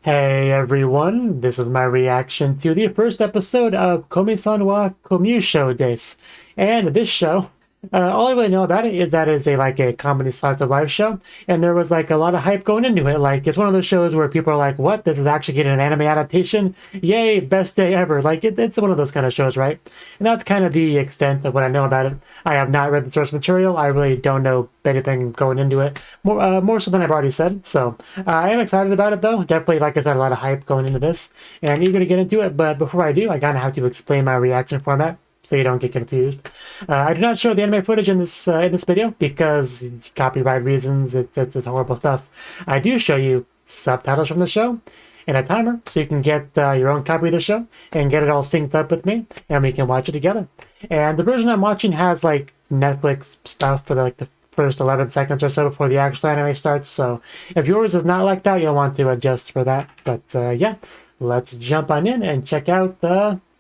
Hey everyone, this is my reaction to the first episode of Komi-san wa Comyushou desu. And this show, all I really know about it is that it's a comedy slice of life show, and there was like a lot of hype going into it. Like it's one of those shows where people are like, "What? This is actually getting an anime adaptation? Yay! Best day ever!" Like it's one of those kind of shows, right? And that's kind of the extent of what I know about it. I have not read the source material. I really don't know anything going into it. More so than I've already said. So I am excited about it though. Definitely, like I said, a lot of hype going into this, and I'm eager to get into it. But before I do, I kind of have to explain my reaction format, so you don't get confused. I do not show the anime footage in this video because copyright reasons. It's horrible stuff. I do show you subtitles from the show and a timer, so you can get your own copy of the show and get it all synced up with me, and we can watch it together. And the version I'm watching has like Netflix stuff for the first 11 seconds or so before the actual anime starts. So if yours is not like that, you'll want to adjust for that. But yeah, let's jump on in and check out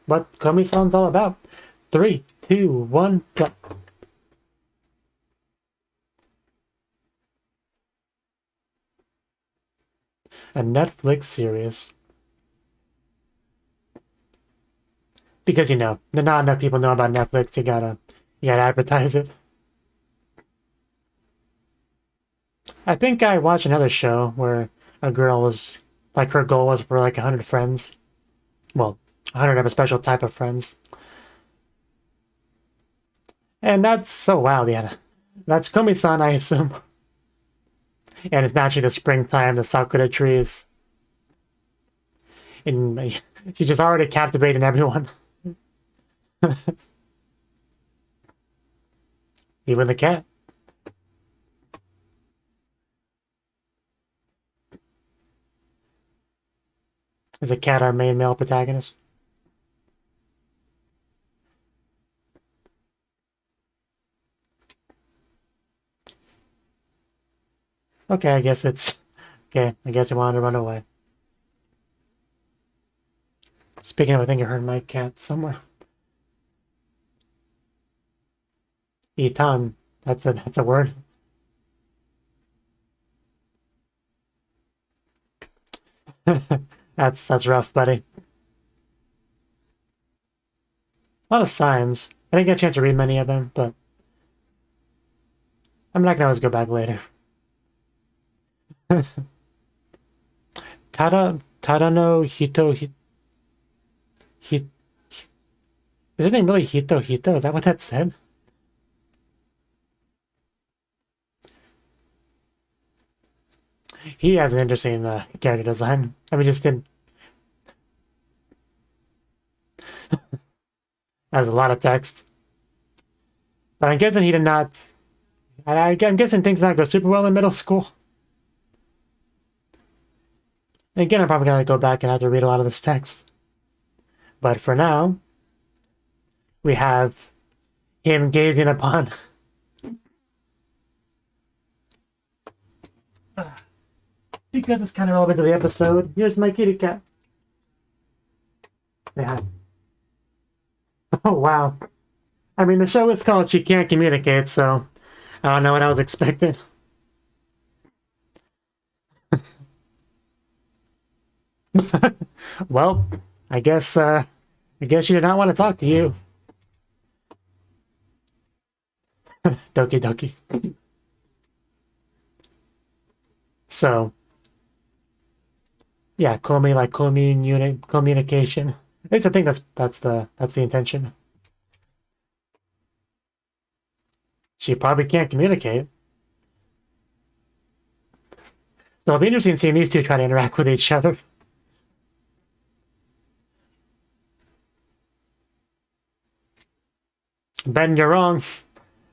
what Komi-san's all about. 3, 2, 1, go. A Netflix series. Because not enough people know about Netflix. You gotta advertise it. I think I watched another show where a girl was like, her goal was for like 100 friends. Well, 100 of a special type of friends. And that's so wild, yeah. That's Komi-san, I assume. And it's naturally the springtime, the sakura trees. And she's just already captivating everyone. Even the cat. Is a cat our main male protagonist? Okay, I guess it's... Okay, I guess he wanted to run away. Speaking of, I think I heard my cat somewhere. Itan. That's a word. That's rough, buddy. A lot of signs. I didn't get a chance to read many of them, but I mean, I can always go back later. Tada no Hito Is his name really Hito? Is that what that said? He has an interesting character design. I mean, just didn't. Has a lot of text. But I'm guessing he did not. I'm guessing things did not go super well in middle school. And again, I'm probably going to go back and have to read a lot of this text. But for now, we have him gazing upon... Because it's kind of relevant to the episode, here's my kitty cat. Say hi. Oh, wow. I mean, the show is called She Can't Communicate, so I don't know what I was expecting. Well, I guess she did not want to talk to you. Doki doki. So, yeah, communication. At least I think that's the intention. She probably can't communicate. So it'll be interesting seeing these two try to interact with each other. Ben, you're wrong.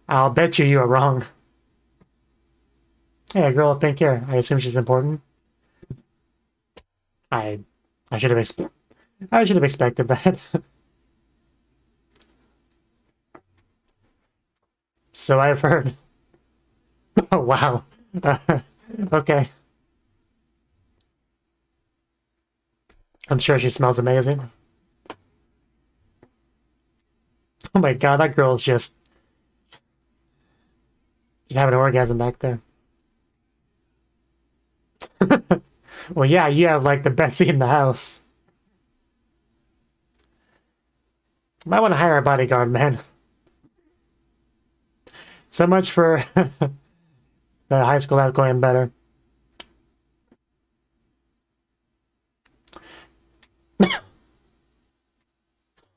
I'll bet you are wrong. Hey, a girl with pink hair. I assume she's important. I should have expected that. So I've heard. Oh wow. Okay. I'm sure she smells amazing. Oh my god, that girl is just having an orgasm back there. Well, yeah, you have like the best seat in the house. Might want to hire a bodyguard, man. So much for the high school life going better.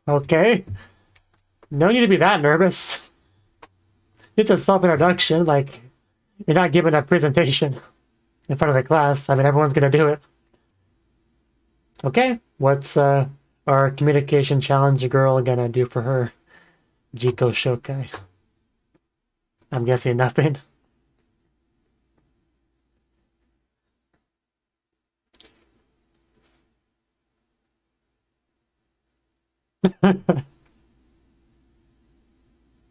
Okay. No need to be that nervous. It's a self-introduction, like, you're not giving a presentation in front of the class. I mean, everyone's gonna do it. Okay, what's our communication challenge girl gonna do for her Jiko Shokai? I'm guessing nothing.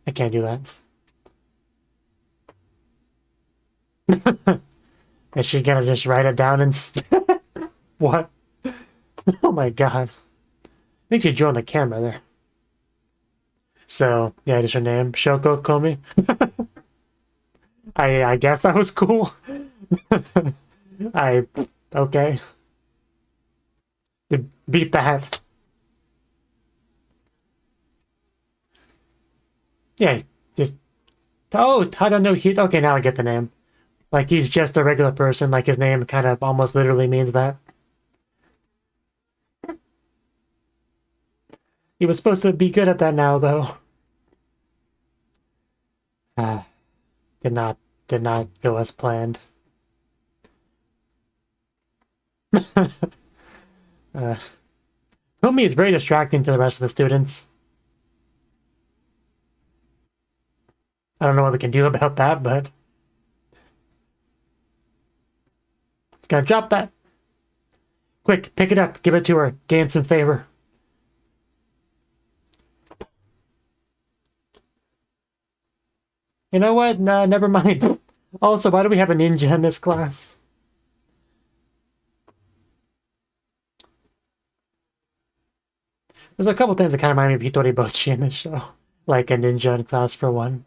I can't do that. Is she gonna just write it down and what? Oh my god. I think she drew on the camera there. So, yeah, just her name. Shoko Komi. I guess that was cool. Okay. Beat that. Yeah, just... Oh, Tada no Hito. Okay, now I get the name. Like, he's just a regular person. Like, his name kind of almost literally means that. He was supposed to be good at that now, though. Did not go as planned. Komi is very distracting to the rest of the students. I don't know what we can do about that, but... It's gonna drop that. Quick, pick it up. Give it to her. Gain some favor. You know what? Nah, never mind. Also, why do we have a ninja in this class? There's a couple things that kind of remind me of Hitori Bochi in this show. Like a ninja in class for one.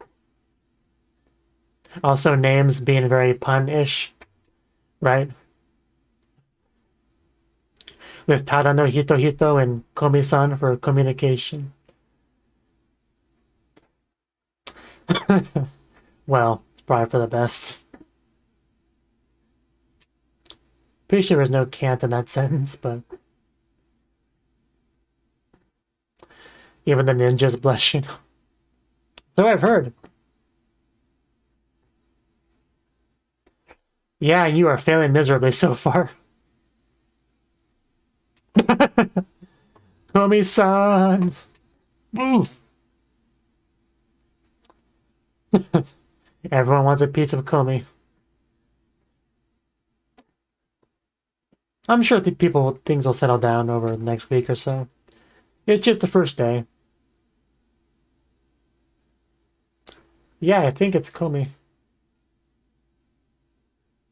Also, names being very pun-ish. Right? With Tada no Hito and Komi-san for communication. Well, it's probably for the best. Pretty sure there's no can't in that sentence, but... Even the ninja's blushing. So I've heard. Yeah, you are failing miserably so far. Komi-san! Woo! Everyone wants a piece of Komi. I'm sure things will settle down over the next week or so. It's just the first day. Yeah, I think it's Komi.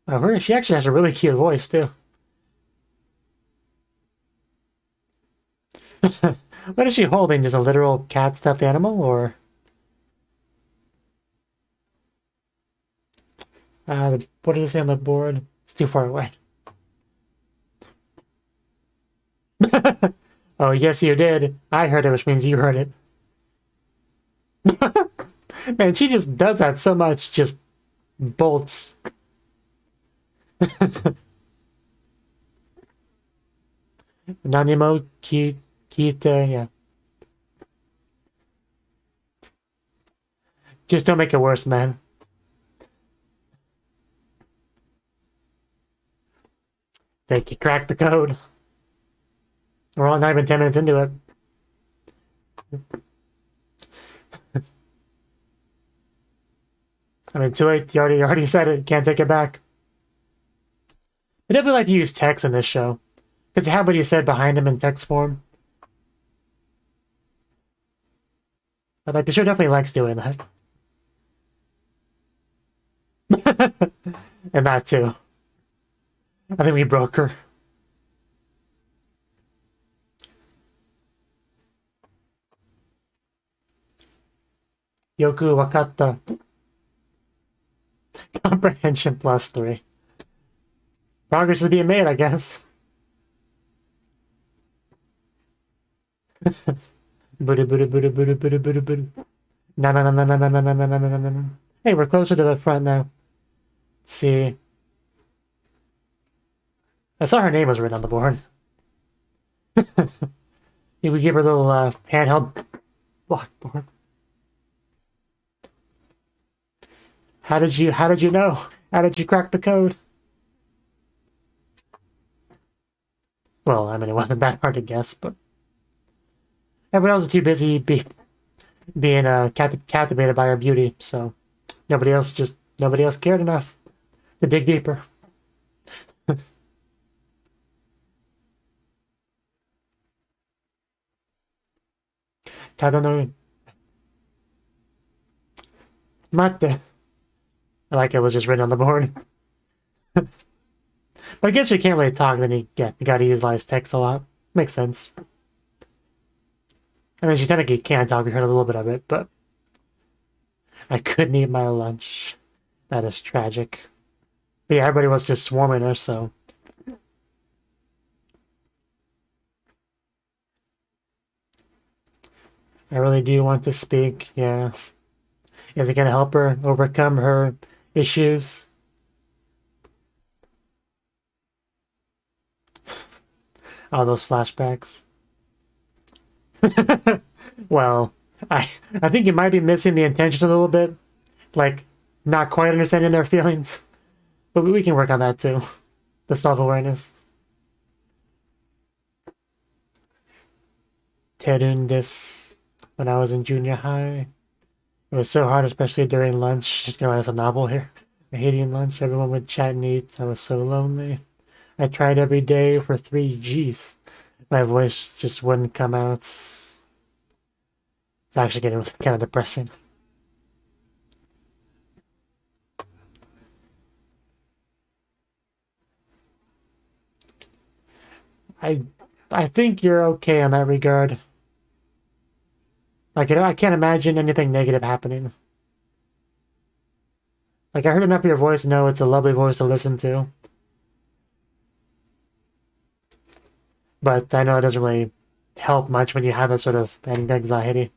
Oh, she actually has a really cute voice, too. What is she holding? Just a literal cat stuffed animal, or... what does it say on the board? It's too far away. Oh, yes, you did. I heard it, which means you heard it. Man, she just does that so much, just bolts. Nanimo Kita, yeah. Just don't make it worse, man. Think you cracked the code. We're all not even 10 minutes into it. I mean, too late. You already said it. Can't take it back. I definitely like to use text in this show. Because have what he said behind him in text form. But like, the show definitely likes doing that. And that too. I think we broke her. Yoku wakatta. Comprehension +3. Progress is being made, I guess. Booty, booty, booty, booty, booty, booty, booty. No, no, no, no, no, no, no, no, no, no, no, no. Hey, we're closer to the front now. Let's see. I saw her name was written on the board. We give her a little handheld blackboard. How did you know? How did you crack the code? Well, I mean, it wasn't that hard to guess, but everyone else is too busy being captivated by her beauty, so nobody else cared enough to dig deeper. Tadano Mate. I like it was just written on the board. But I guess you can't really talk, then you gotta utilize text a lot. Makes sense. I mean, she technically can talk, we heard a little bit of it, but I couldn't eat my lunch. That is tragic. But yeah, everybody was just swarming her, so. I really do want to speak, yeah. Is it gonna help her overcome her issues? All those flashbacks. Well, I think you might be missing the intention a little bit. Like, not quite understanding their feelings. But we can work on that too. The self-awareness. Terun desu. When I was in junior high. It was so hard, especially during lunch. Just gonna write us a novel here. I hated lunch. Everyone would chat and eat. I was so lonely. I tried every day for 3 Gs. My voice just wouldn't come out. It's actually getting kind of depressing. I think you're okay in that regard. Like, I can't imagine anything negative happening. Like, I heard enough of your voice to know it's a lovely voice to listen to. But I know it doesn't really help much when you have that sort of anxiety.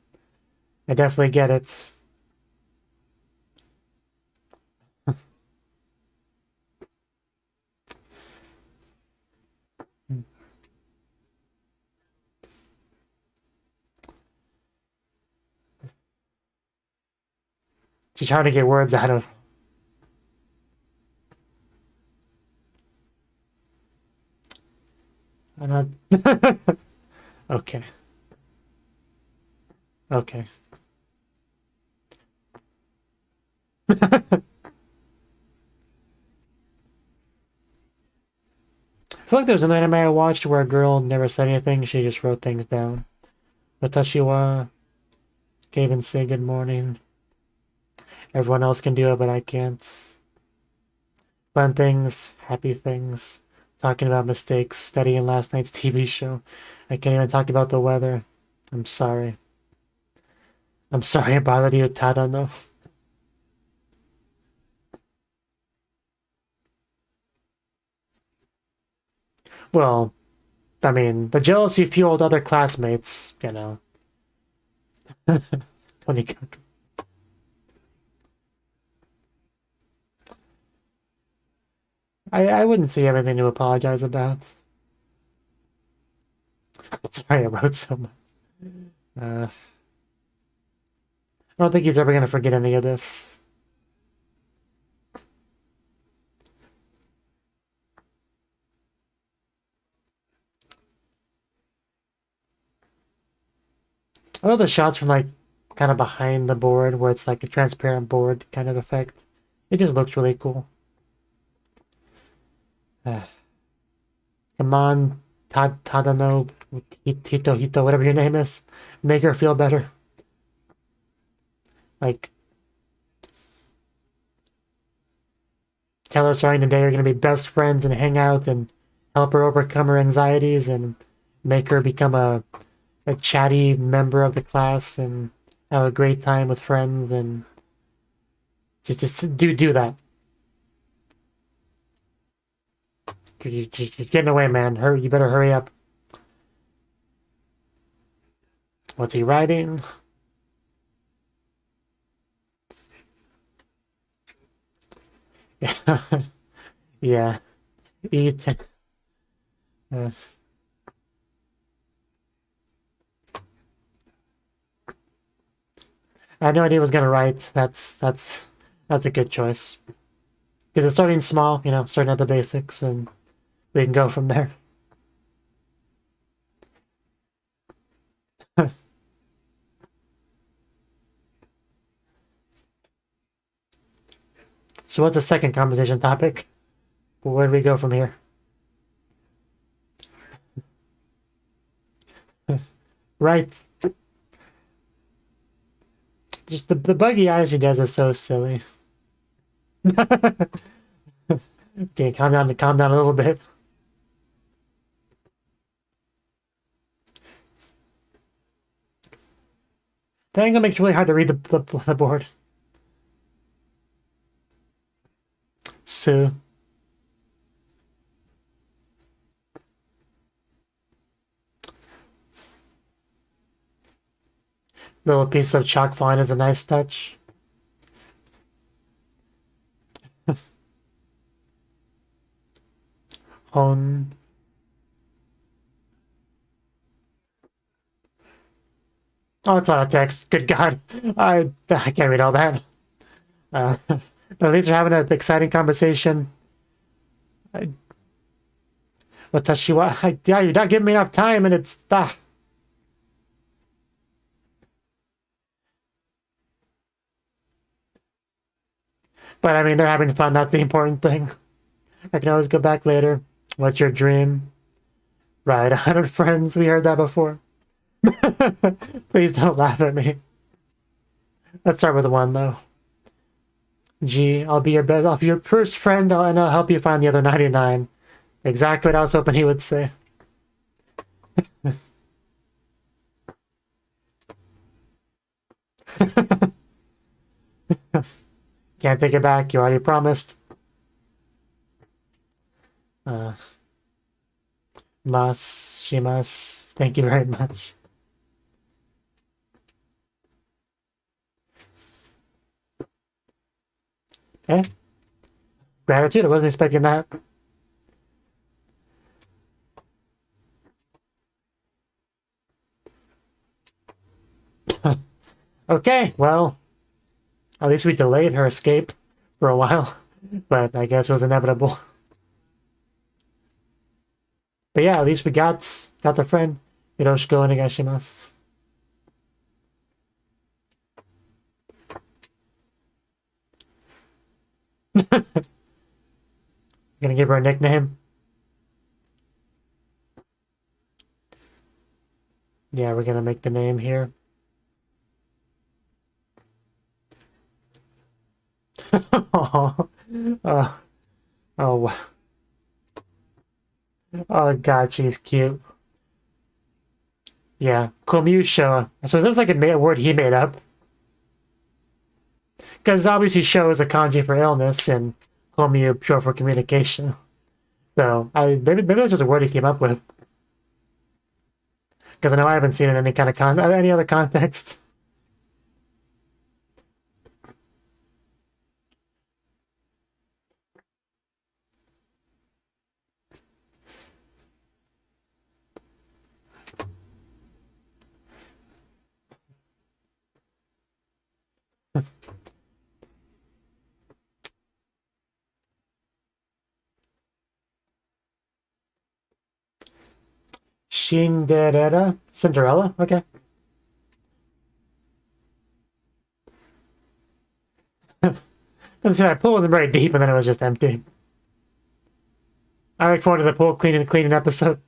I definitely get it. She's trying to get words out of. I'm not. Okay. Okay. I feel like there was another anime I watched where a girl never said anything, she just wrote things down. Watashi wa gave and say good morning. Everyone else can do it, but I can't. Fun things, happy things, talking about mistakes, studying last night's TV show. I can't even talk about the weather. I'm sorry. I'm sorry I bothered you, Tadano. Well, I mean, the jealousy fueled other classmates, you know. Tonikaku. I wouldn't see everything to apologize about. Sorry I wrote so much. I don't think he's ever going to forget any of this. I love the shots from, like, kind of behind the board, where it's like a transparent board kind of effect. It just looks really cool. Come on, Tadano, Hito, whatever your name is. Make her feel better. Like, tell her starting today you're going to be best friends and hang out and help her overcome her anxieties and make her become a chatty member of the class and have a great time with friends and just do that. You're getting away, man. Hurry! You better hurry up. What's he writing? Yeah. Eat. I had no idea he was gonna write. That's a good choice. Because it's starting small, you know, starting at the basics, and we can go from there. So what's the second conversation topic? Where do we go from here? Right. Just the buggy eyes he does is so silly. Okay, calm down a little bit. That angle makes it really hard to read the board. Sue. Little piece of chalk fine is a nice touch. Hon. Oh, it's not a text. Good God. I can't read all that. But at least they're having an exciting conversation. Watashi yeah, you're not giving me enough time, and it's... But I mean, they're having fun. That's the important thing. I can always go back later. What's your dream? Right, 100 friends. We heard that before. Please don't laugh at me. Let's start with one, though. G, I'll be your first friend, and I'll help you find the other 99. Exactly what I was hoping he would say. Can't take it back. You already promised. Shimas. Thank you very much. Eh? Gratitude? I wasn't expecting that. Okay, well, at least we delayed her escape for a while, but I guess it was inevitable. But yeah, at least we got the friend. Yoroshiku onegaishimasu. Gonna give her a nickname. Yeah, we're gonna make the name here. Oh, oh, oh God, she's cute. Yeah, Comyushou. So it looks like a word he made up. Because obviously show is a kanji for illness and Komyu short for communication. So maybe that's just a word he came up with. Because I know I haven't seen it in any kind of any other context. Cinderella? Okay. That pool wasn't very deep and then it was just empty. I look forward to the pool cleaning episode.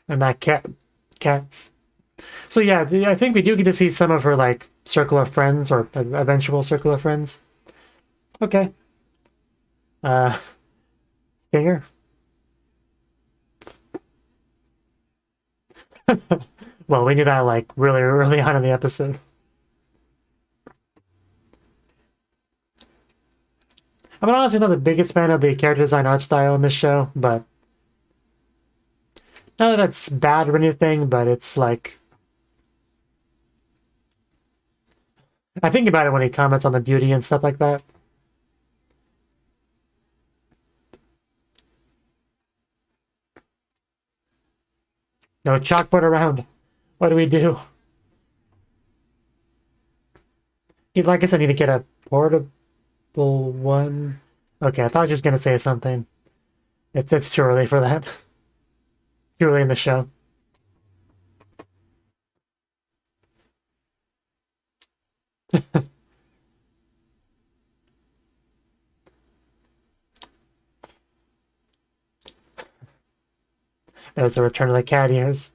And that cat. So yeah, I think we do get to see some of her like circle of friends or eventual circle of friends. Okay. Stinger. Well, we knew that like really early on in the episode. I'm honestly not the biggest fan of the character design art style in this show, but not that that's bad or anything, but it's like I think about it when he comments on the beauty and stuff like that. No chalkboard around. What do we do? I guess I need to get a portable one. Okay, I thought I was just gonna say something. It's too early for that. Too early in the show. There's the return of the cat ears.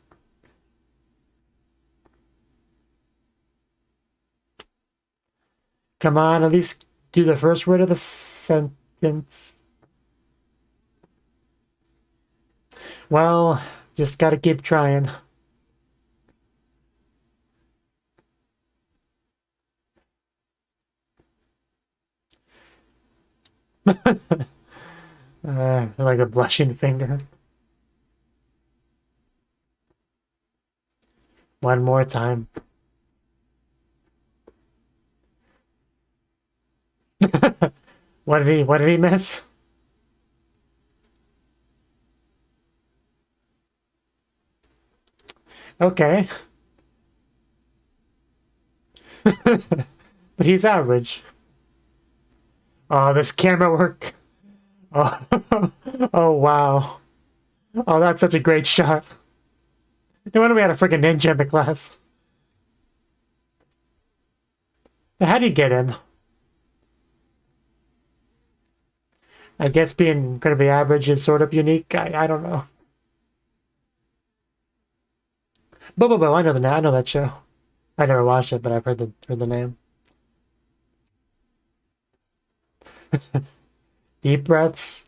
Come on, at least do the first word of the sentence. Well, just gotta keep trying. Like a blushing finger. One more time. What did he miss? Okay. But he's average. Oh, this camera work. Oh, oh wow. Oh, that's such a great shot. No wonder we had a freaking ninja in the class. How'd he get in? I guess being incredibly average is sort of unique. I don't know. Bo, I know that show. I never watched it, but I've heard the name. Deep breaths.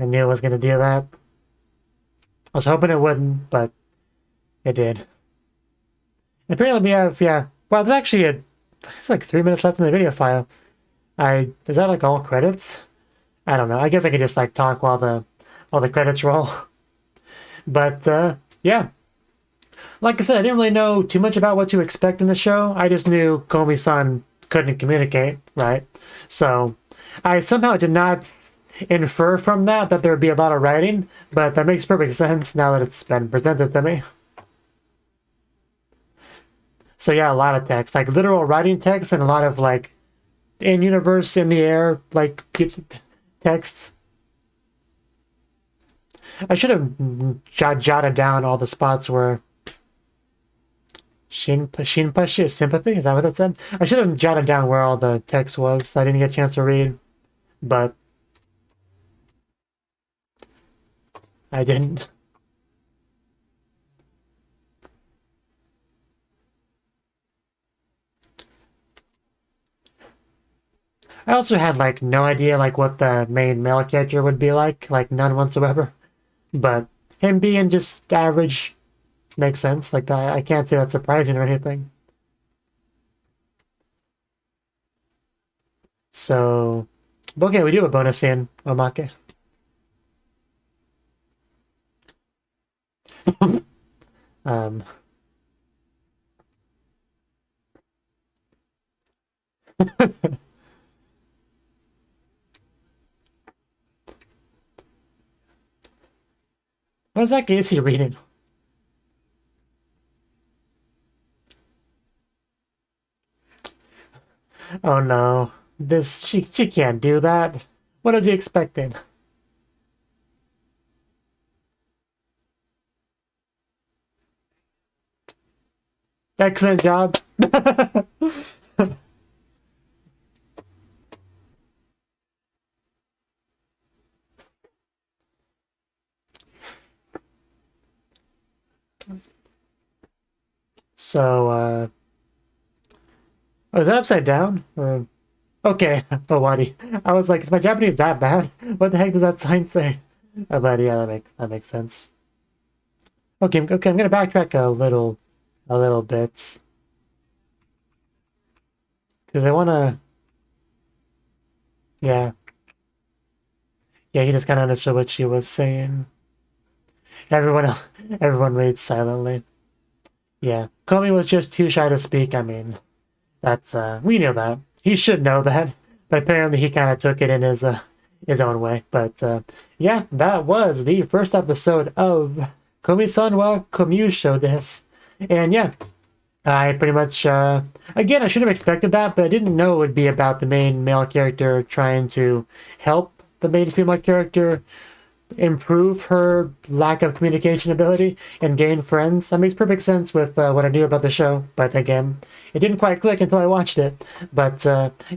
I knew it was gonna do that. I was hoping it wouldn't, but it did. Apparently we have, yeah. Well, there's actually it's like 3 minutes left in the video file. Is that like all credits? I don't know. I guess I could just like talk while the credits roll. But yeah. Like I said, I didn't really know too much about what to expect in the show. I just knew Komi-san couldn't communicate, right? So I somehow did not infer from that there would be a lot of writing, but that makes perfect sense now that it's been presented to me. So yeah, a lot of text, like literal writing text, and a lot of like in universe, in the air, like text. I should have jotted down all the spots where Shinpashi is sympathy. Is that what it said? I should have jotted down where all the text was. I didn't get a chance to read, but I didn't. I also had like no idea like what the main male character would be like none whatsoever. But him being just average makes sense. Like that, I can't say that's surprising or anything. So, okay, we do a bonus scene, Omake. um, what exactly is he reading? Oh no, she can't do that. What is he expecting? Excellent job. So, oh, is that upside down? Or... Okay, Owari. I was like, is my Japanese that bad? What the heck does that sign say? But yeah, that makes sense. Okay, I'm gonna backtrack a little bit. Because I wanna... Yeah. Yeah, he just kind of understood what she was saying. Everyone reads silently. Yeah, Komi was just too shy to speak. I mean, that's, we knew that. He should know that. But apparently he kind of took it in his own way. But, yeah, that was the first episode of Komi-san wa Comyushou desu. And yeah, I pretty much, again, I should have expected that, but I didn't know it would be about the main male character trying to help the main female character improve her lack of communication ability and gain friends. That makes perfect sense with what I knew about the show, but again, it didn't quite click until I watched it. But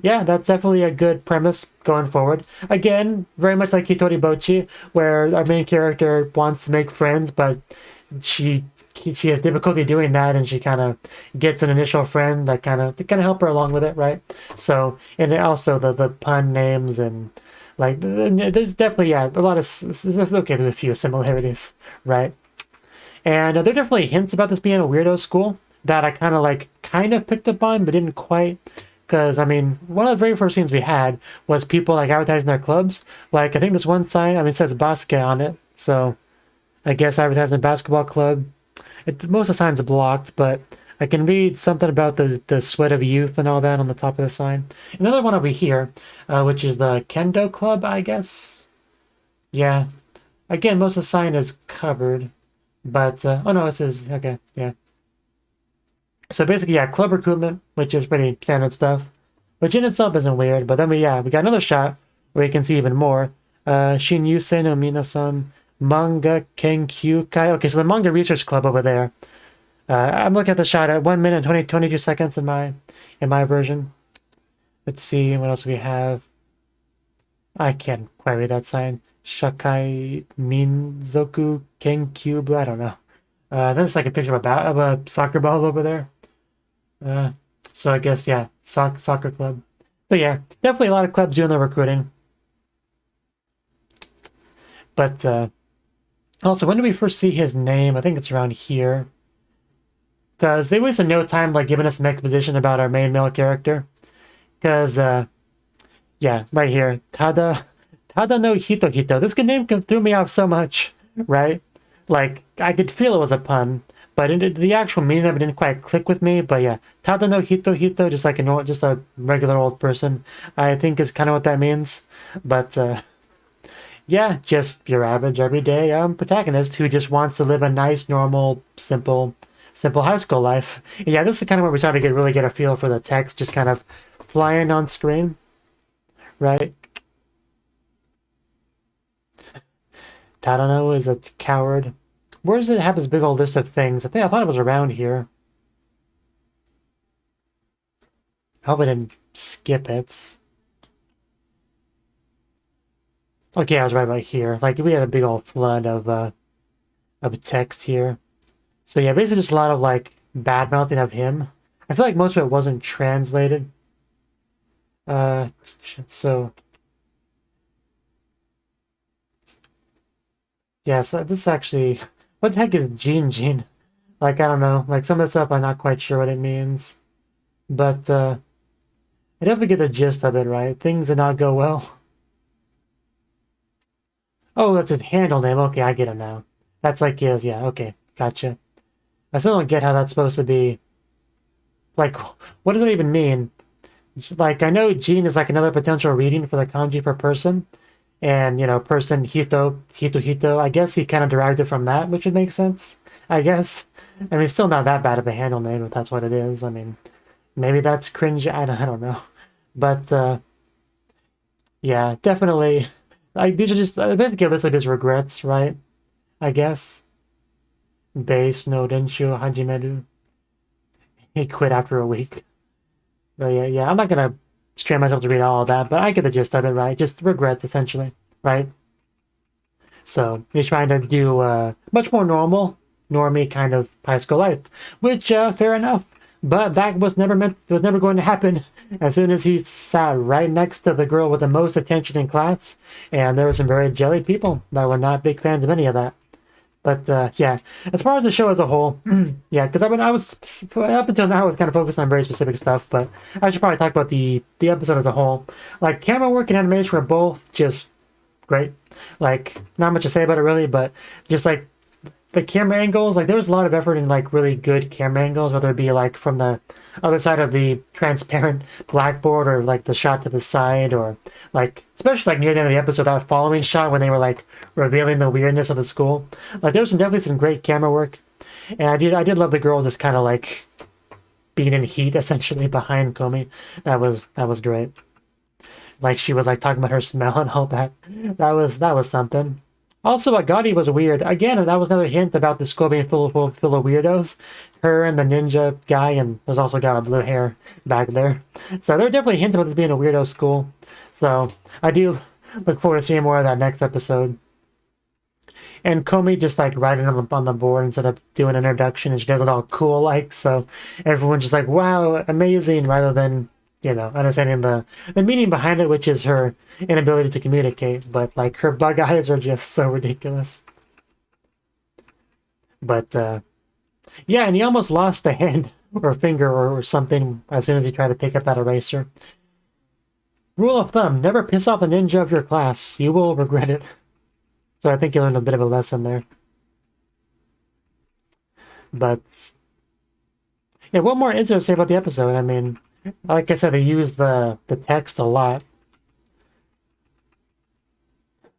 yeah, that's definitely a good premise going forward. Again, very much like Hitori Bochi, where our main character wants to make friends, but she has difficulty doing that, and she kind of gets an initial friend that kind of help her along with it, right? So, and also the pun names and like, there's definitely, yeah, a lot of, okay, there's a few similarities, right? And there are definitely hints about this being a weirdo school that I kind of picked up on, but didn't quite. Because, I mean, one of the very first scenes we had was people, like, advertising their clubs. Like, I think this one sign, I mean, it says basket on it. So, I guess advertising a basketball club. Most of the signs are blocked, but I can read something about the sweat of youth and all that on the top of the sign. Another one over here, which is the Kendo Club, I guess. Yeah. Again, most of the sign is covered. But, oh no, it says, okay, yeah. So basically, yeah, club recruitment, which is pretty standard stuff. Which in itself isn't weird, but then we got another shot where you can see even more. Shin Yusei no Minasan Manga Kenkyukai. Okay, so the manga research club over there. I'm looking at the shot at 1 minute and 22 seconds in my version. Let's see what else we have. I can't quite read that sign. Shakai Minzoku Kenkyu. I don't know. Then it's like a picture of a soccer ball over there. So I guess, yeah, soccer club. So yeah, definitely a lot of clubs doing the recruiting. But also, when do we first see his name? I think it's around here. Because they wasted no time like giving us some exposition about our main male character. Because, yeah, right here. Tada no Hito. This good name threw me off so much, right? Like, I could feel it was a pun, but the actual meaning of it didn't quite click with me. But yeah, Tada no Hito, just like just a regular old person, I think is kind of what that means. But, yeah, just your average, everyday protagonist who just wants to live a nice, normal, simple high school life. And yeah, this is kind of where we started to really get a feel for the text just kind of flying on screen, right? Tadano is a coward. Where does it have this big old list of things? I thought it was around here. I hope I didn't skip it. Okay, I was right here. Like, we had a big old flood of text here. So yeah, basically just a lot of, like, bad-mouthing of him. I feel like most of it wasn't translated. So... yeah, so this is actually... what the heck is Jin? Like, I don't know. Like, some of the stuff I'm not quite sure what it means. But, I definitely get the gist of it, right? Things did not go well. Oh, that's his handle name. Okay, I get it now. That's like his, yeah, okay. Gotcha. I still don't get how that's supposed to be. Like, what does it even mean? Like, I know Jin is like another potential reading for the kanji for person. And, you know, person Hito. I guess he kind of derived it from that, which would make sense, I guess. I mean, it's still not that bad of a handle name if that's what it is. I mean, maybe that's cringe. I don't know. But, yeah, definitely. Like, these are just basically listed as regrets, right? I guess. Base no Denshu Hajimeru. He quit after a week. But yeah, I'm not gonna strain myself to read all of that, but I get the gist of it, right? Just regrets, essentially, right? So he's trying to do much more normal normie kind of high school life, which fair enough. But that was never going to happen. As soon as he sat right next to the girl with the most attention in class, and there were some very jelly people that were not big fans of any of that. But yeah, as far as the show as a whole, yeah, because I was up until now I was kind of focused on very specific stuff, but I should probably talk about the episode as a whole. Like, camera work and animation were both just great. Like, not much to say about it really, but just like the camera angles, like there was a lot of effort in like really good camera angles, whether it be like from the other side of the transparent blackboard or like the shot to the side, or like especially like near the end of the episode, that following shot when they were like revealing the weirdness of the school. Like there was definitely some great camera work, and I did love the girl just kind of like being in heat essentially behind Komi. That was great. Like she was like talking about her smell and all that. That was something. Also, Agati was weird. Again, that was another hint about the school being full of weirdos. Her and the ninja guy, and there's also a guy with blue hair back there. So there are definitely hints about this being a weirdo school. So I do look forward to seeing more of that next episode. And Komi just like writing on the board instead of doing an introduction, and she does it all cool like, so everyone's just like, wow, amazing, rather than, you know, understanding the meaning behind it, which is her inability to communicate. But like her bug eyes are just so ridiculous. But yeah, and he almost lost a hand or finger or something as soon as he tried to pick up that eraser. Rule of thumb: never piss off a ninja of your class. You will regret it. So I think you learned a bit of a lesson there. But yeah, what more is there to say about the episode? I mean, like I said, they use the text a lot.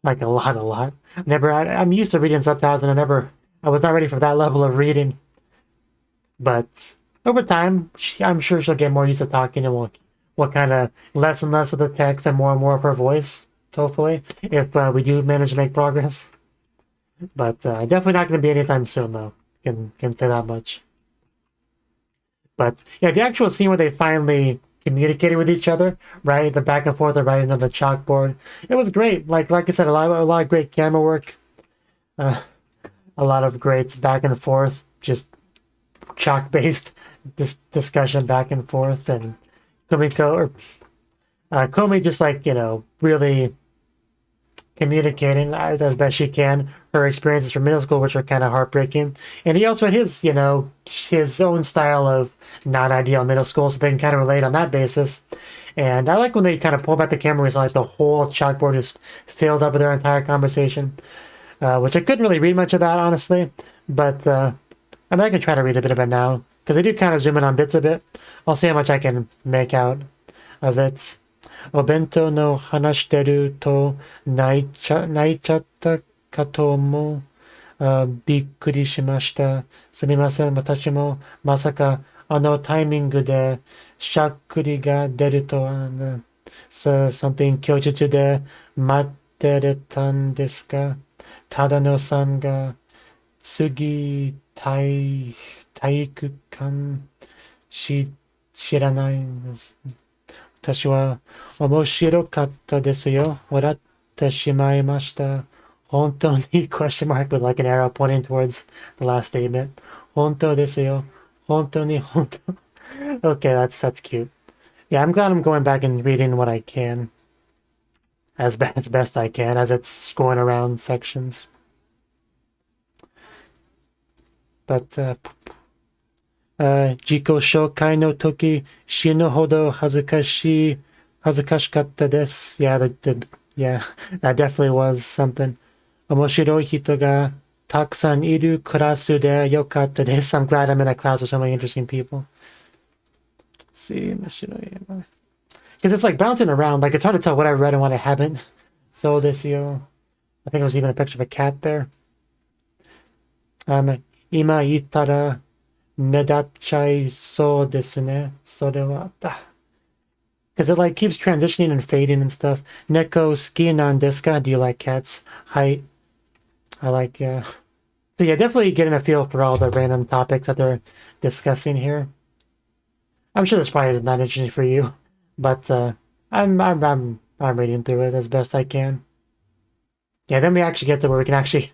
Like a lot. I'm used to reading subtitles, and I was not ready for that level of reading. But over time, I'm sure she'll get more used to talking, and we'll kind of less and less of the text and more of her voice, hopefully, if we do manage to make progress. But definitely not going to be anytime soon, though. Can say that much. But yeah, the actual scene where they finally communicated with each other, right? The back and forth of writing on the chalkboard. It was great. Like I said, a lot of great camera work. A lot of great back and forth, just chalk-based discussion back and forth, and Komi just like, you know, really communicating as best she can her experiences from middle school, which are kind of heartbreaking. And he also had his, you know, his own style of not ideal middle school, so they can kind of relate on that basis. And I like when they kind of pull back the camera, it's like the whole chalkboard just filled up with their entire conversation, which I couldn't really read much of that, honestly. But I mean, I can try to read a bit of it now, because they do kind of zoom in on bits a bit. I'll see how much I can make out of it. お弁当の話してると泣いちゃったかと思う。びっくりしました。すみません。私もまさかあのタイミングでしゃっくりが出るとは、something 教室で待ってれたんですが、ただのさんが次体育館知らないんです。私は面白かったですよ。笑ってしまいました。本当に question mark with like an arrow pointing towards the last statement. 本当ですよ。本当に本当. Okay, that's cute. Yeah, I'm glad I'm going back and reading what I can. As best I can, as it's scrolling around sections. But, 自己紹介の時、死ぬほど恥ずかしかったです。Yeah, yeah, that definitely was something. 面白い人がたくさんいるクラスでよかったです。I'm glad I'm in a class with so many interesting people. Let's see, 面白い。Because it's like bouncing around, like it's hard to tell what I read and what I haven't. So this, I think it was even a picture of a cat there. 今言ったら目立っちゃいそうですね。それは。Because it like keeps transitioning and fading and stuff. Neko ski nan desu ka? Do you like cats? Hi. I like, yeah. So yeah, definitely getting a feel for all the random topics that they're discussing here. I'm sure this probably is not interesting for you, but I'm reading through it as best I can. Yeah, then we actually get to where we can actually,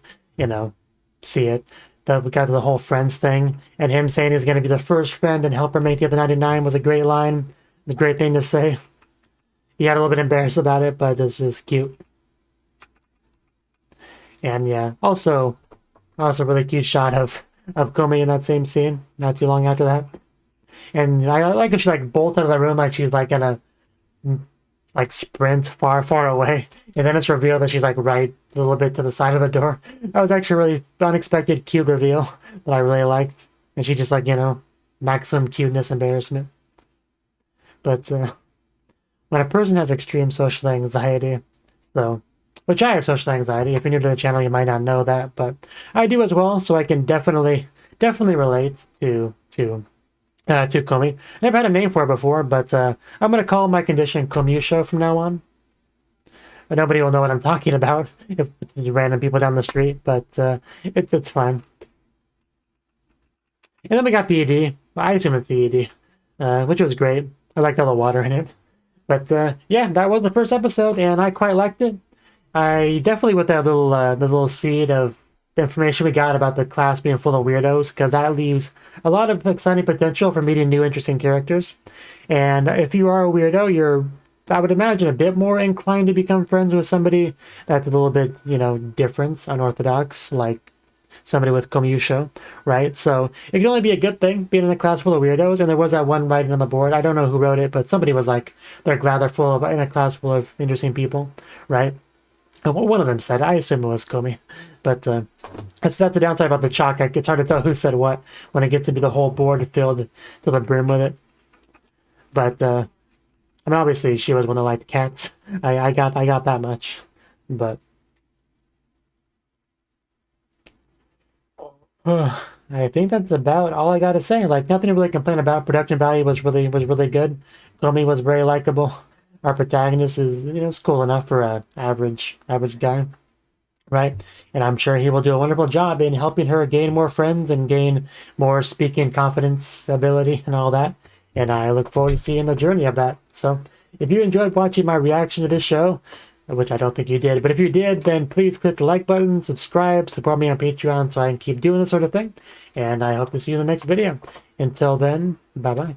see it. that we got to the whole friends thing, and him saying he's going to be the first friend and help her make the other 99 was a great line. It's a great thing to say. He got a little bit embarrassed about it, but it's just cute. And yeah, also really cute shot of Komi in that same scene, not too long after that. And I like how she like bolts out of the room like she's like gonna like sprint far, far away. And then it's revealed that she's like right a little bit to the side of the door. That was actually a really unexpected, cute reveal that I really liked. And she just like, you know, maximum cuteness embarrassment. But when a person has extreme social anxiety, which I have social anxiety. If you're new to the channel, you might not know that, but I do as well. So I can definitely relate to Komi. Never had a name for it before, but I'm gonna call my condition Comyushou from now on. But nobody will know what I'm talking about if it's random people down the street, but it's fine. And then we got PED. I assume it's PED, which was great. I liked all the water in it. But yeah, that was the first episode, and I quite liked it. I definitely with that little the little seed of information we got about the class being full of weirdos, because that leaves a lot of exciting potential for meeting new interesting characters. And if you are a weirdo, you're, I would imagine, a bit more inclined to become friends with somebody that's a little bit, you know, different, unorthodox, like somebody with Comyushou, right? So it can only be a good thing being in a class full of weirdos. And there was that one writing on the board. I don't know who wrote it, but somebody was like, they're glad they're in a class full of interesting people, right? One of them said, I assume it was Komi, but that's the downside about the chalk. It's hard to tell who said what when it gets to be the whole board filled to the brim with it. But I mean, obviously she was one that liked cats. I got that much, but I think that's about all I got to say. Like, nothing to really complain about. Production value was really good. Komi was very likable. Our protagonist is, you know, cool enough for a average guy, right? And I'm sure he will do a wonderful job in helping her gain more friends and gain more speaking confidence ability and all that. And I look forward to seeing the journey of that. So if you enjoyed watching my reaction to this show, which I don't think you did, but if you did, then please click the like button, subscribe, support me on Patreon so I can keep doing this sort of thing. And I hope to see you in the next video. Until then, bye-bye.